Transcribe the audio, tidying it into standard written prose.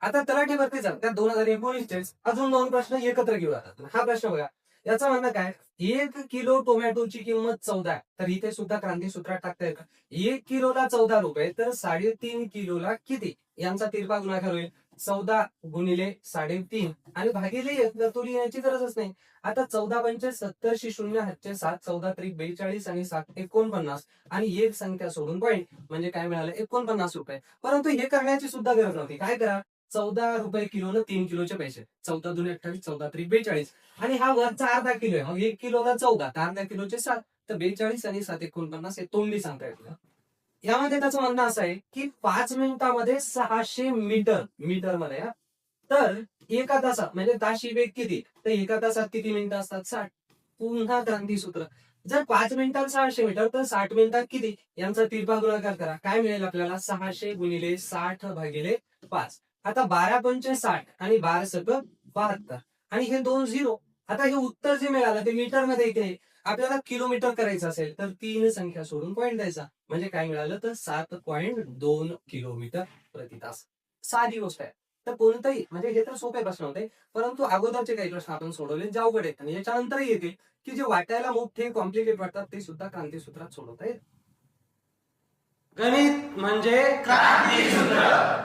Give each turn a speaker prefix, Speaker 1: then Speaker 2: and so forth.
Speaker 1: आता तलाठी भरतीचा त्या 2019चे अजून 2 प्रश्न एकत्र घेऊ आता. हा प्रश्न बघा. याचं म्हणणं काय, 1 किलो टोमॅटोची किंमत 14 आहे. तर इथे सुद्धा क्रांतीसूत्रात टाकता येईल का? 1 किलोला 14 रुपये तर 3.5 किलोला किती? यांचा तिरपा गुणाकार होईल. 14 गुणिले 3.5 आणि भागिले 1 तर तो लिहायची गरजच नाही. आता 14 पंचे 70 0 हातचे 7 14 त्रिक 42 आणि 7 49 आणि एक संख्या सोडून पॉईंट म्हणजे काय मिळालं 49 रुपये. परंतु हे करण्याची सुद्धा गरज नव्हती. काय करा, 14 रुपये किलोनं 3 किलोचे पैसे. 14 दूने 28 14 त्रिक 42 आणि हा वरचा अर्धा किलो आहे. मग 1 किलोला 14 तर अर्ध्या किलोचे 7 तर 42 आणि 7 49 हे तोंडी सांगता येतील. यामध्ये त्याचं म्हणणं असं आहे की 5 मिनिटामध्ये 600 मीटर मीटर मध्ये तर एका तासात म्हणजे ताशी वेग किती तर एका तासात किती मिनिटं असतात 60. पुन्हा क्रांती सूत्र, जर 5 मिनिटात 600 मीटर तर 60 मिनिटात किती यांचा तिरपा गुणाकार करा. काय मिळेल आपल्याला 600 गुणिले 60 भागिले 5. आता 12 पंचे 60 आणि 12 सकट 72 आणि हे 2 झिरो. आता हे उत्तर जे मिळालं ते मीटर मध्ये इथे आपल्याला किलोमीटर करायचं असेल तर 3 संख्या सोडून पॉईंट द्यायचा म्हणजे काय मिळालं तर 7.2 किलोमीटर प्रति तास. साधी गोष्ट आहे. तर कोणतंही म्हणजे हे तर सोपे प्रश्न होते, परंतु अगोदरचे काही प्रश्न आपण सोडवले जे अवघड आहेत आणि याच्यानंतरही येते की जे वाटायला मोठे कॉम्प्लिकेट वाटतात ते सुद्धा क्रांतीसूत्रात सोडवता येईल. गणित म्हणजे क्रांतीसूत्र.